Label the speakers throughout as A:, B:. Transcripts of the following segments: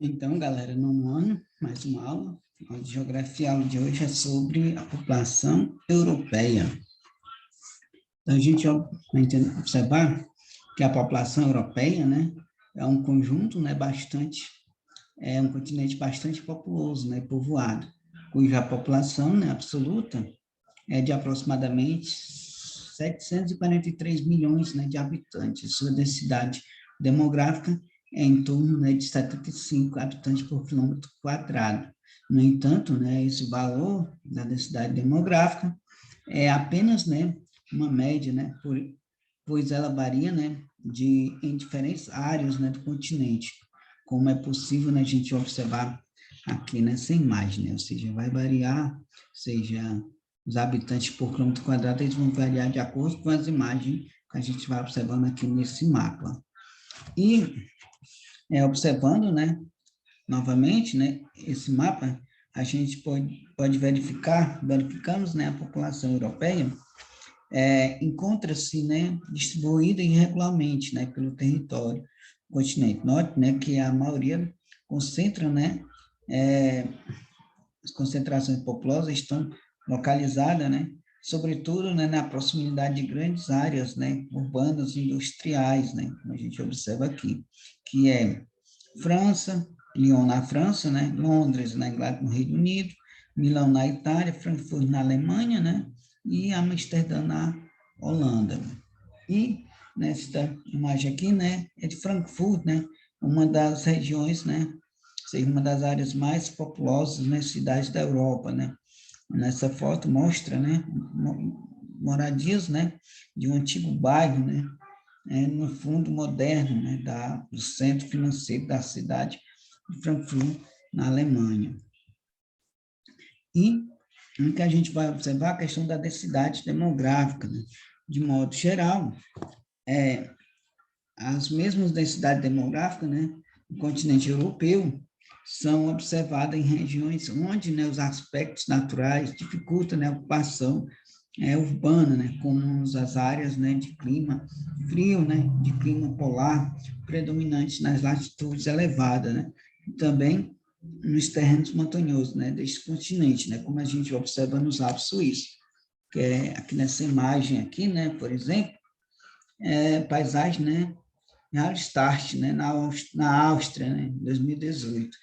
A: Então, galera, nono ano, mais uma aula. A aula de geografia, a aula de hoje é sobre a população europeia. Então, a gente vai observar que a população europeia, né, é um conjunto, né, é um continente bastante populoso, né, povoado, cuja população, né, absoluta é de aproximadamente 743 milhões, né, de habitantes. Sua densidade demográfica é em torno, né, de 75 habitantes por quilômetro quadrado. No entanto, né, esse valor da densidade demográfica é apenas, né, uma média, né, pois ela varia, né, em diferentes áreas, né, do continente, como é possível, né, a gente observar aqui nessa imagem, né, ou seja, vai variar, seja os habitantes por quilômetro quadrado, eles vão variar de acordo com as imagens que a gente vai observando aqui nesse mapa. E, observando, né, novamente, né, esse mapa, a gente pode verificamos, né, a população europeia encontra-se, né, distribuída irregularmente, né, pelo território do continente. Note, né, que a maioria concentra, né, as concentrações populosas estão localizadas, né, sobretudo, né, na proximidade de grandes áreas, né, urbanas e industriais, né, como a gente observa aqui, que é França, Lyon na França, né, Londres na Inglaterra, no Reino Unido, Milão na Itália, Frankfurt na Alemanha, né, e Amsterdã na Holanda. E nesta imagem aqui, né, é de Frankfurt, né, uma das regiões, né, seja uma das áreas mais populosas, né, cidades da Europa, né. Nessa foto mostra, né, moradias, né, de um antigo bairro, né, no fundo moderno, né, do centro financeiro da cidade de Frankfurt, na Alemanha. E o que a gente vai observar a questão da densidade demográfica, né? De modo geral, as mesmas densidades demográficas, né, no continente europeu são observadas em regiões onde, né, os aspectos naturais dificultam, né, a ocupação urbana, né, como as áreas, né, de clima frio, né, de clima polar, predominante nas latitudes elevadas, né, e também nos terrenos montanhosos, né, deste continente, né, como a gente observa nos Alpes suíços, que é aqui nessa imagem aqui, né, por exemplo, paisagem, né, em Hallstatt, né, na Áustria, né, em 2018.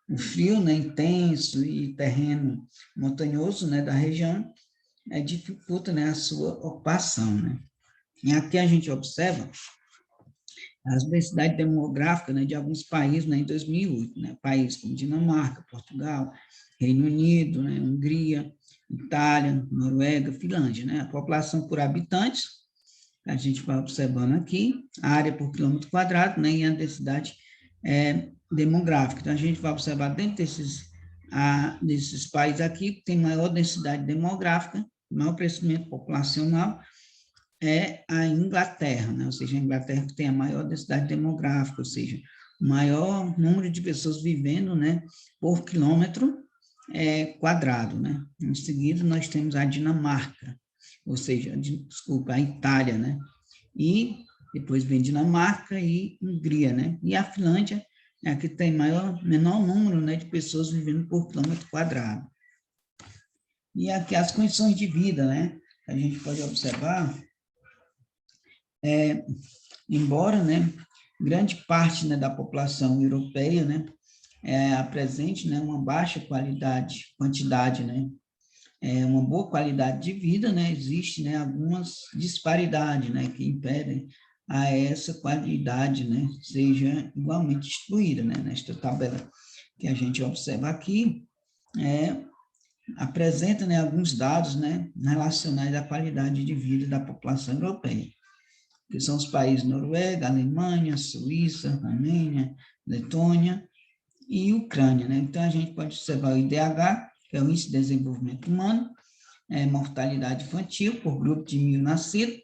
A: O frio, né, intenso e terreno montanhoso, né, da região dificulta, né, a sua ocupação, né. E aqui a gente observa as densidades demográficas, né, de alguns países, né, em 2008, né, países como Dinamarca, Portugal, Reino Unido, né, Hungria, Itália, Noruega, Finlândia, né, a população por habitantes, a gente vai observando aqui, a área por quilômetro quadrado, né, e a densidade demográfica. Então, a gente vai observar dentro desses países aqui, que tem maior densidade demográfica, maior crescimento populacional, é a Inglaterra, né? Ou seja, a Inglaterra que tem a maior densidade demográfica, ou seja, o maior número de pessoas vivendo, né, por quilômetro quadrado, né? Em seguida, nós temos a Dinamarca, ou seja, desculpa, a Itália, né? E depois vem Dinamarca e Hungria, né? E a Finlândia é a que tem menor número, né, de pessoas vivendo por quilômetro quadrado. E aqui as condições de vida, né? A gente pode observar, embora, né, grande parte, né, da população europeia, né, apresente, né, uma baixa quantidade, né, uma boa qualidade de vida, né, existe, né, algumas disparidades, né, que impedem a essa qualidade, né, seja igualmente distribuída, né, nesta tabela que a gente observa aqui, apresenta, né, alguns dados, né, relacionados à qualidade de vida da população europeia, que são os países Noruega, Alemanha, Suíça, Romênia, Letônia e Ucrânia, né? Então, a gente pode observar o IDH, que é o Índice de Desenvolvimento Humano, mortalidade infantil por grupo de 1.000 nascidos,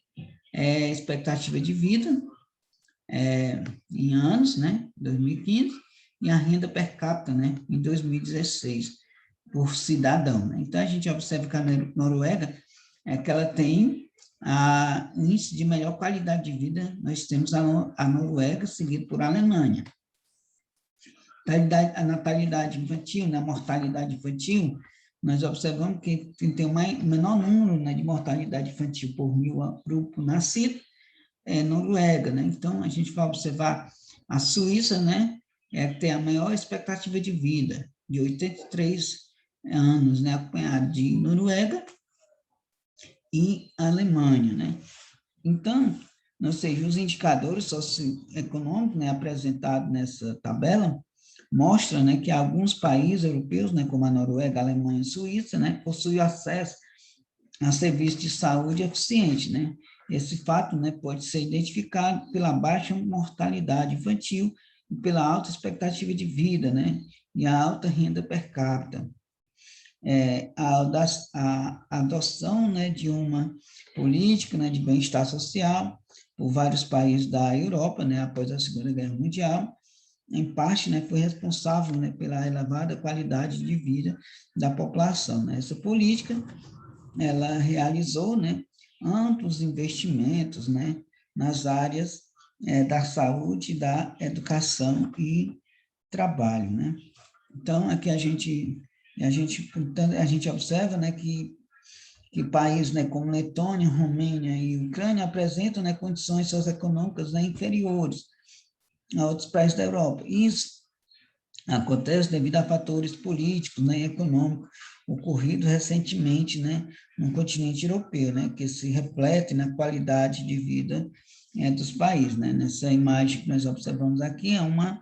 A: expectativa de vida em anos, né, 2015, e a renda per capita, né, em 2016, por cidadão, né? Então, a gente observa que a Noruega que ela tem o índice de melhor qualidade de vida, nós temos a Noruega, seguido por a Alemanha. a natalidade infantil, né, a mortalidade infantil, nós observamos que tem o menor número, né, de mortalidade infantil por 1.000 grupo nascido, é Noruega, né? Então, a gente vai observar a Suíça, né, tem a maior expectativa de vida, de 83 anos, né, acompanhado de Noruega e Alemanha, né? Então, ou seja, os indicadores socioeconômicos, né, apresentados nessa tabela mostram, né, que alguns países europeus, né, como a Noruega, a Alemanha e a Suíça, né, possuem acesso a serviços de saúde eficiente, né? Esse fato, né, pode ser identificado pela baixa mortalidade infantil e pela alta expectativa de vida, né, e a alta renda per capita. A adoção, né, de uma política, né, de bem-estar social por vários países da Europa, né, após a Segunda Guerra Mundial, em parte, né, foi responsável, né, pela elevada qualidade de vida da população, né? Essa política, ela realizou, né, amplos investimentos, né, nas áreas da saúde, da educação e trabalho, né? Então, aqui a gente observa, né, que países, né, como Letônia, Romênia e Ucrânia apresentam, né, condições socioeconômicas, né, inferiores a outros países da Europa. Isso acontece devido a fatores políticos, né, e econômicos ocorridos recentemente, né, no continente europeu, né, que se reflete na qualidade de vida dos países, né. Nessa imagem que nós observamos aqui é uma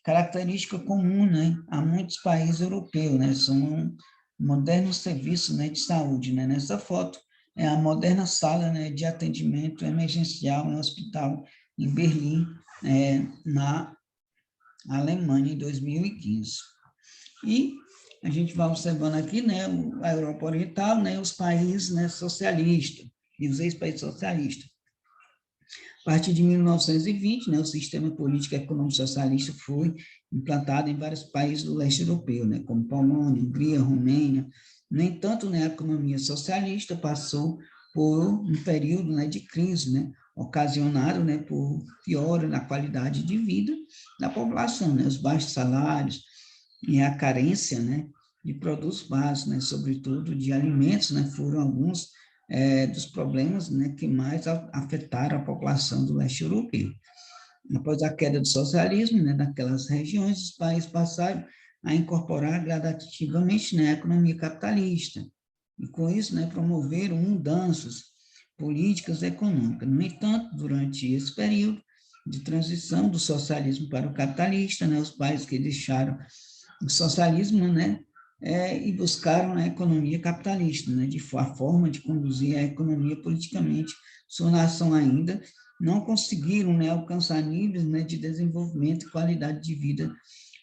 A: característica comum, né, a muitos países europeus, né, são modernos serviços, né, de saúde, né. Nessa foto é a moderna sala, né, de atendimento emergencial em um hospital em Berlim, na Alemanha, em 2015. E a gente vai observando aqui, né, a Europa Oriental, né, os países, né, socialistas, e os ex-países socialistas. A partir de 1920, né, o sistema político e econômico socialista foi implantado em vários países do leste europeu, né, como Polônia, Hungria, Romênia. No entanto, né, a economia socialista passou por um período, né, de crise, né, ocasionado, né, por piora na qualidade de vida da população, né, os baixos salários e a carência, né, de produtos básicos, né, sobretudo de alimentos, né, foram alguns dos problemas, né, que mais afetaram a população do leste europeu. Após a queda do socialismo, né, naquelas regiões, os países passaram a incorporar gradativamente, né, a economia capitalista, e com isso, né, promoveram mudanças políticas e econômicas. No entanto, durante esse período de transição do socialismo para o capitalista, né, os países que deixaram o socialismo, né, e buscaram a economia capitalista, né, a forma de conduzir a economia politicamente. Sua nação ainda não conseguiram, né, alcançar níveis, né, de desenvolvimento e qualidade de vida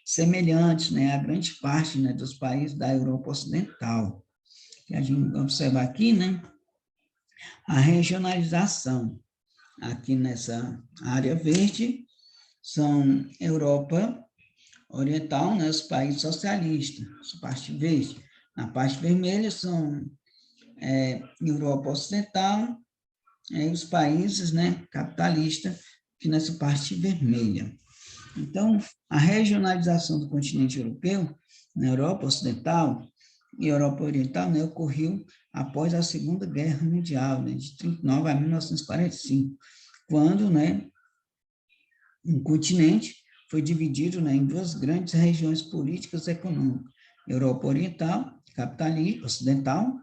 A: semelhantes, né, a grande parte, né, dos países da Europa Ocidental. Que a gente observa aqui, né, a regionalização aqui nessa área verde são Europa Oriental, né, os países socialistas, a parte verde. Na parte vermelha são Europa Ocidental, os países, né, capitalistas, que nessa parte vermelha. Então, a regionalização do continente europeu, na Europa Ocidental e Europa Oriental, né, ocorreu após a Segunda Guerra Mundial, né, de 1939 a 1945, quando, né, um continente foi dividido, né, em duas grandes regiões políticas e econômicas, Europa Oriental, capitalista, ocidental,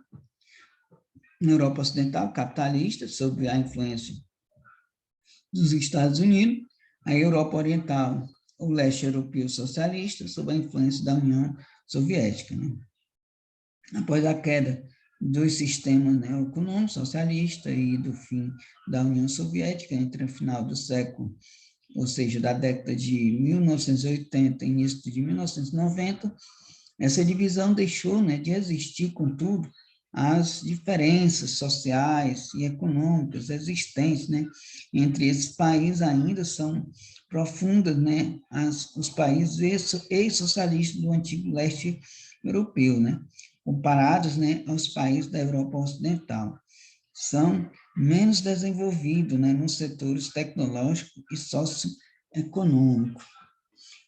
A: na Europa Ocidental, capitalista, sob a influência dos Estados Unidos, a Europa Oriental, o leste europeu socialista, sob a influência da União Soviética, né? Após a queda dos sistemas, né, econômicos socialista e do fim da União Soviética, entre o final do século, ou seja, da década de 1980 e início de 1990, essa divisão deixou, né, de existir, contudo, as diferenças sociais e econômicas existentes, né, entre esses países ainda são profundas, né, os países ex-socialistas do antigo leste europeu, né, comparados, né, aos países da Europa Ocidental. São menos desenvolvidos, né, nos setores tecnológico e socioeconômico.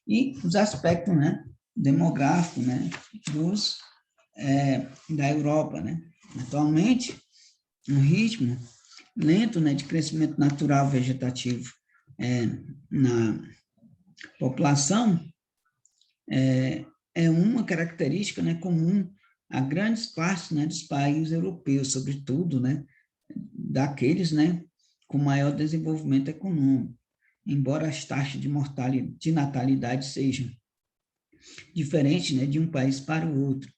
A: e os aspectos, né, demográficos, né, da Europa, né. Atualmente, um ritmo lento, né, de crescimento natural vegetativo na população é uma característica, né, comum a grandes partes, né, dos países europeus, sobretudo, né, daqueles, né, com maior desenvolvimento econômico, embora as taxas de natalidade sejam diferentes, né, de um país para o outro.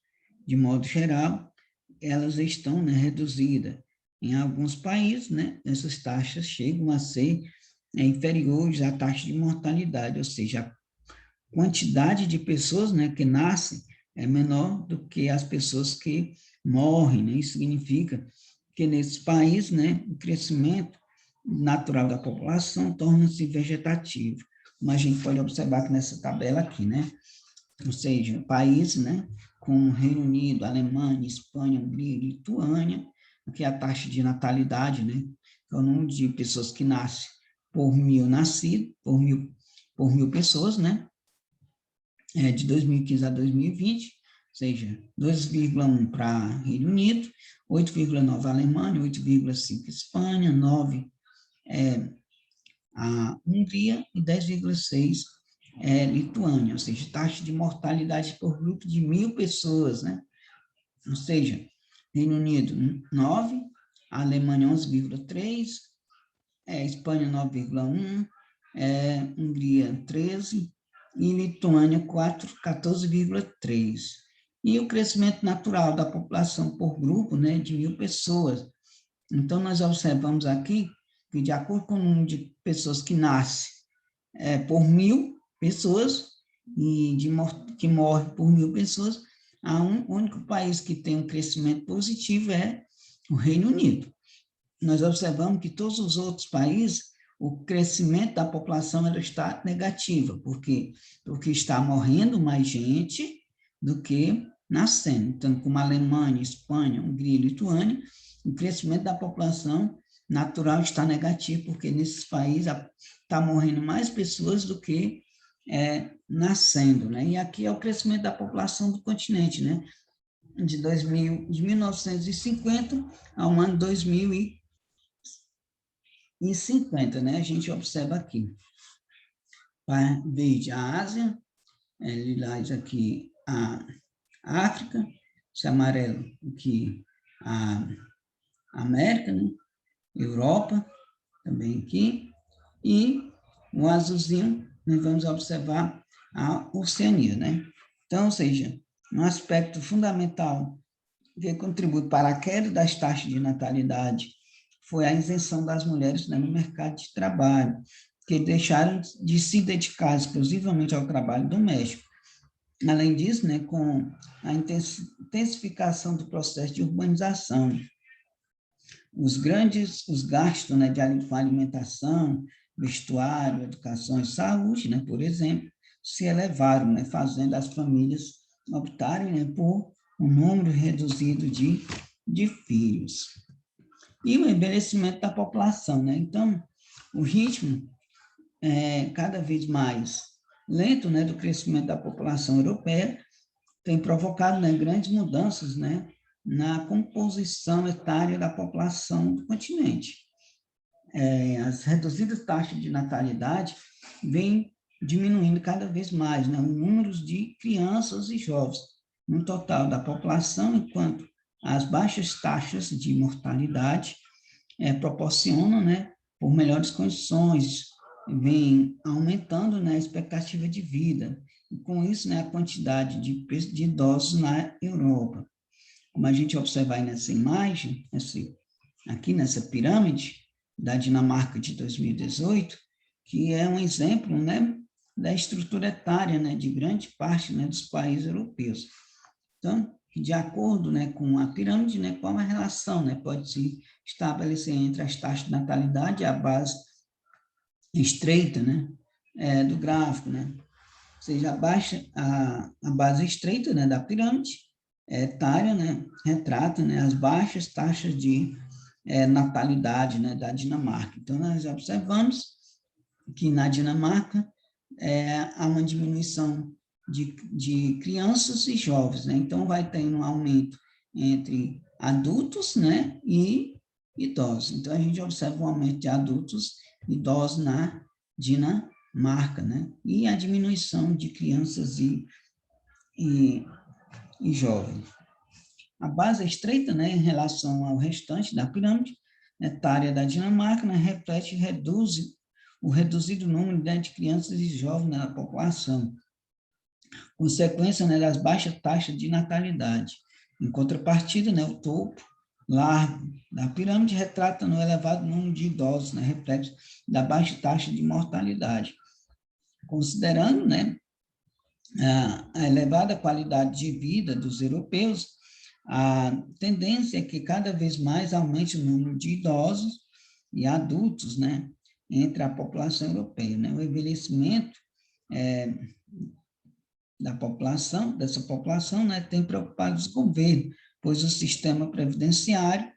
A: De modo geral, elas estão, né, reduzidas. Em alguns países, né, essas taxas chegam a ser inferiores à taxa de mortalidade, ou seja, a quantidade de pessoas, né, que nascem é menor do que as pessoas que morrem, né? Isso significa que nesses países, né, o crescimento natural da população torna-se vegetativo, como a gente pode observar aqui nessa tabela aqui, né? Ou seja, países, né, como Reino Unido, Alemanha, Espanha, Hungria, Lituânia, aqui a taxa de natalidade, né, é o número de pessoas que nascem por mil nascidos, por mil pessoas, né, de 2015 a 2020, ou seja, 2,1 para Reino Unido, 8,9 Alemanha, 8,5 Espanha, 9 a Hungria e 10,6 Lituânia, ou seja, taxa de mortalidade por grupo de 1.000 pessoas, né? Ou seja, Reino Unido 9, Alemanha 11,3, Espanha 9,1, Hungria 13 e Lituânia 14,3. E o crescimento natural da população por grupo, né, de 1.000 pessoas. Então, nós observamos aqui que, de acordo com o número de pessoas que nascem por 1.000 pessoas e que morrem por 1.000 pessoas, o único país que tem um crescimento positivo é o Reino Unido. Nós observamos que todos os outros países, o crescimento da população ela está negativa, porque está morrendo mais gente do que nascendo. Então, como a Alemanha, Espanha, Hungria e Lituânia, o crescimento da população natural está negativo, porque nesses países está morrendo mais pessoas do que nascendo, né? E aqui é o crescimento da população do continente, né? De 1950 ao ano 2050, né? A gente observa aqui. Verde, a Ásia, lilás aqui a África, esse amarelo aqui a América, né? Europa, também aqui, e o azulzinho, nós vamos observar a Oceania, né? Então, ou seja, um aspecto fundamental que contribui para a queda das taxas de natalidade foi a isenção das mulheres, né, no mercado de trabalho, que deixaram de se dedicar exclusivamente ao trabalho doméstico. Além disso, né, com a intensificação do processo de urbanização, os gastos, né, com alimentação, vestuário, educação e saúde, né, por exemplo, se elevaram, né, fazendo as famílias optarem, né, por um número reduzido de filhos. E o envelhecimento da população, né? Então, o ritmo cada vez mais lento, né, do crescimento da população europeia tem provocado, né, grandes mudanças, né, na composição etária da população do continente. As reduzidas taxas de natalidade vêm diminuindo cada vez mais, né, o número de crianças e jovens no total da população, enquanto as baixas taxas de mortalidade proporcionam, né, por melhores condições, vem aumentando, né, a expectativa de vida, e com isso, né, a quantidade de idosos na Europa. Como a gente observa aí nessa imagem, aqui nessa pirâmide da Dinamarca de 2018, que é um exemplo, né, da estrutura etária, né, de grande parte, né, dos países europeus. Então, de acordo, né, com a pirâmide, né, qual a relação, né, pode se estabelecer entre as taxas de natalidade e a base estreita, né, do gráfico, né? Ou seja, a base estreita, né, da pirâmide etária, né, retrata, né, as baixas taxas de natalidade, né, da Dinamarca. Então, nós observamos que na Dinamarca há uma diminuição de crianças e jovens, né? Então, vai tendo um aumento entre adultos, né, e idosos. Então, a gente observa um aumento de adultos e idosos na Dinamarca, né? E a diminuição de crianças e jovens. A base é estreita, né, em relação ao restante da pirâmide etária da Dinamarca, né, reflete o reduzido número de crianças e jovens na população, consequência, né, das baixas taxas de natalidade. Em contrapartida, né, o topo largo da pirâmide retrata no elevado número de idosos, né, reflexo da baixa taxa de mortalidade. Considerando, né, a elevada qualidade de vida dos europeus, a tendência é que cada vez mais aumente o número de idosos e adultos, né, entre a população europeia, né? O envelhecimento dessa população, né, tem preocupado os governos, pois o sistema previdenciário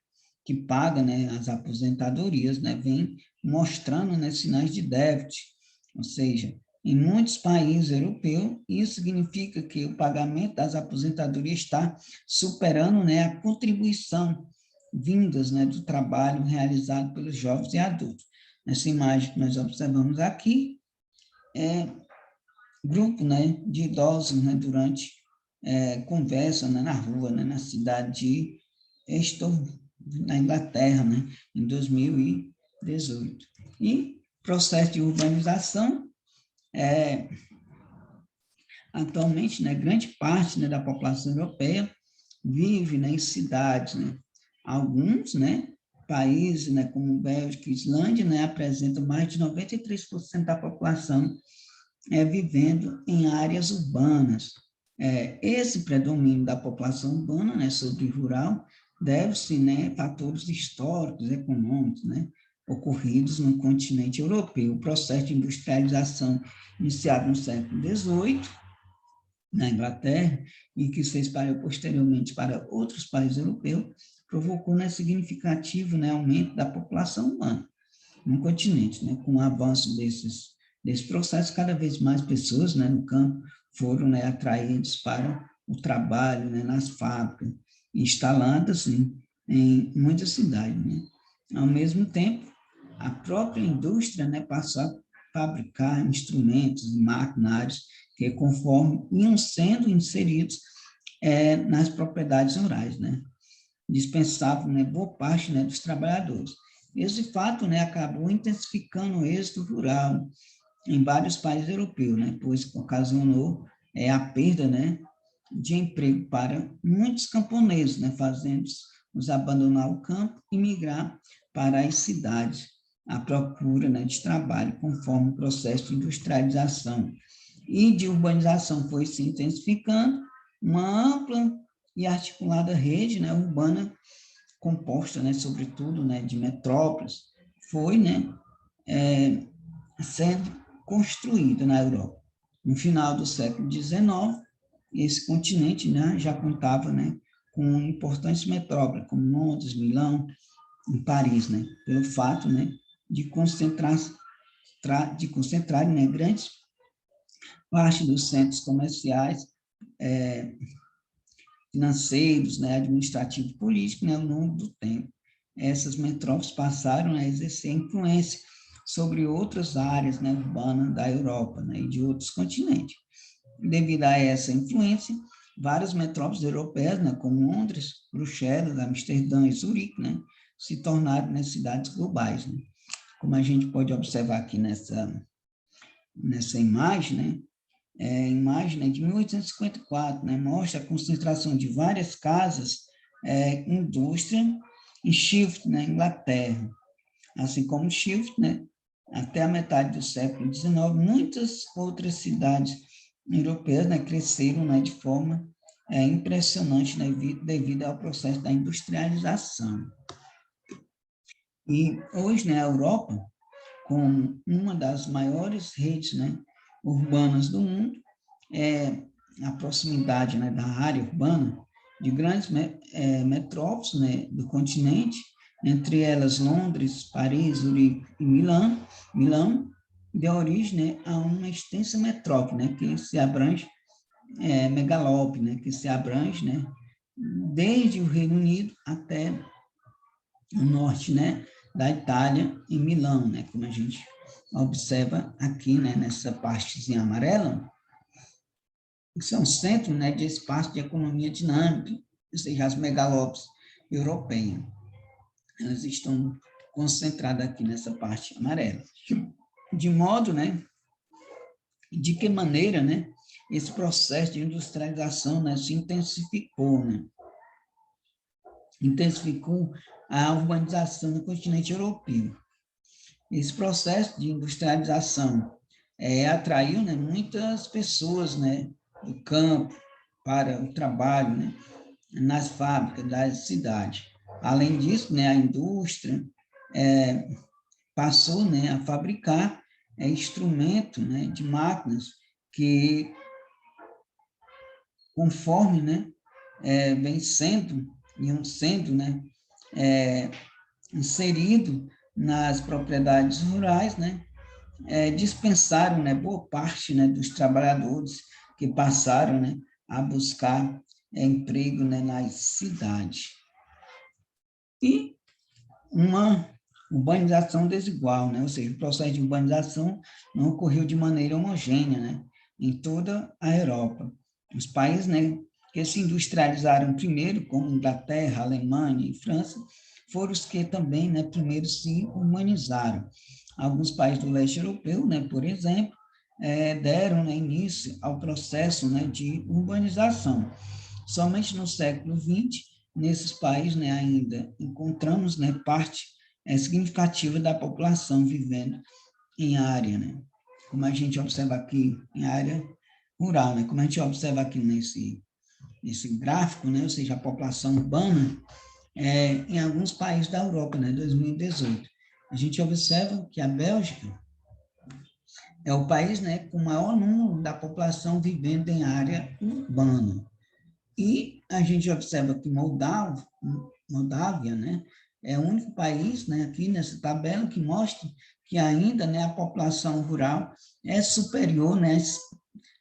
A: que paga, né, as aposentadorias, né, vem mostrando, né, sinais de déficit, ou seja, em muitos países europeus, isso significa que o pagamento das aposentadorias está superando, né, a contribuição vindas, né, do trabalho realizado pelos jovens e adultos. Nessa imagem que nós observamos aqui, grupo, né, de idosos, né, durante conversa, né, na rua, né, na cidade de Estou, na Inglaterra, né, em 2018. E processo de urbanização, atualmente, né, grande parte, né, da população europeia vive, né, em cidades, né. Alguns, né, países, né, como Bélgica e Islândia, né, apresentam mais de 93% da população vivendo em áreas urbanas. Esse predomínio da população urbana, né, sobre rural, deve-se, né, a fatores históricos, econômicos, né, ocorridos no continente europeu. O processo de industrialização iniciado no século XVIII, na Inglaterra, e que se espalhou posteriormente para outros países europeus, provocou, né, significativo, né, aumento da população humana no continente, né, com o avanço desse processo, cada vez mais pessoas, né, no campo foram, né, atraídas para o trabalho, né, nas fábricas, instaladas em muitas cidades, né. Ao mesmo tempo, a própria indústria, né, passou a fabricar instrumentos e maquinários que, conforme iam sendo inseridos nas propriedades rurais, né, dispensavam, né, boa parte, né, dos trabalhadores. Esse fato, né, acabou intensificando o êxodo rural em vários países europeus, né, pois ocasionou a perda, né, de emprego para muitos camponeses, né, fazendo-os abandonar o campo e migrar para as cidades à procura, né, de trabalho, conforme o processo de industrialização e de urbanização foi se intensificando. Uma ampla e articulada rede, né, urbana composta, né, sobretudo, né, de metrópoles, foi, né, sendo construída na Europa. No final do século XIX, esse continente, né, já contava, né, com importantes metrópoles, como Londres, Milão e Paris, né, pelo fato, né, de concentrar, né, grandes parte dos centros comerciais, financeiros, né, administrativos e políticos, né, ao longo do tempo. Essas metrópoles passaram a exercer influência sobre outras áreas, né, urbanas da Europa, né, e de outros continentes. Devido a essa influência, várias metrópoles europeias, né, como Londres, Bruxelas, Amsterdã e Zurique, né, se tornaram, né, cidades globais, né. Como a gente pode observar aqui nessa imagem, né, imagem, né, de 1854, né, mostra a concentração de várias casas, indústria em Sheffield, na Inglaterra. Assim como Sheffield, né, até a metade do século XIX, muitas outras cidades europeias, né, cresceram, né, de forma impressionante, né, devido ao processo da industrialização. E hoje, né, a Europa, com uma das maiores redes, né, urbanas do mundo, a proximidade, né, da área urbana de grandes metrópoles, né, do continente, entre elas Londres, Paris, Zurique e Milão, deu origem, né, a uma extensa metrópole, né, que se abrange, megalópole, né, que se abrange, né, desde o Reino Unido até o norte, né, da Itália, em Milão, né, como a gente observa aqui, né, nessa partezinha amarela, que são centros, né, de espaço de economia dinâmica, ou seja, as megalópolis europeias. Elas estão concentradas aqui nessa parte amarela. De modo, né, de que maneira, né, esse processo de industrialização, né, se intensificou, né? Intensificou a urbanização no continente europeu. Esse processo de industrialização atraiu, né, muitas pessoas, né, do campo para o trabalho, né, nas fábricas das cidades. Além disso, né, a indústria passou, né, a fabricar instrumentos, né, de máquinas que, conforme, né, iam sendo, né, inserido nas propriedades rurais, né, dispensaram, né, boa parte, né, dos trabalhadores que passaram, né, a buscar emprego, né, nas cidades. E uma urbanização desigual, né, ou seja, o processo de urbanização não ocorreu de maneira homogênea, né, em toda a Europa. Os países, né, que se industrializaram primeiro, como Inglaterra, Alemanha e França, foram os que também, né, primeiro se urbanizaram. Alguns países do leste europeu, né, por exemplo, deram, né, início ao processo, né, de urbanização. Somente no século XX, nesses países, né, ainda encontramos, né, parte significativa da população vivendo em área, né, como a gente observa aqui, em área rural, né, como a gente observa aqui nesse gráfico, né, ou seja, a população urbana, em alguns países da Europa, né, 2018. A gente observa que a Bélgica é o país, né, com o maior número da população vivendo em área urbana. E a gente observa que Moldávia, né, é o único país, né, aqui nessa tabela que mostra que ainda, né, a população rural é superior, né,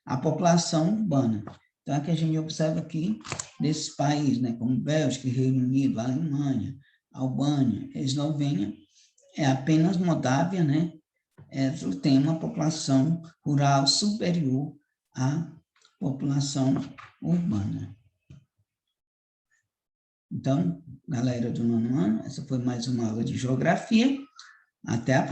A: à população urbana. Então, aqui a gente observa aqui, desses países, né, como Bélgica, Reino Unido, Alemanha, Albânia, Eslovênia, é apenas Moldávia, né, tem uma população rural superior à população urbana. Então, galera do 9º ano, essa foi mais uma aula de geografia. Até a próxima.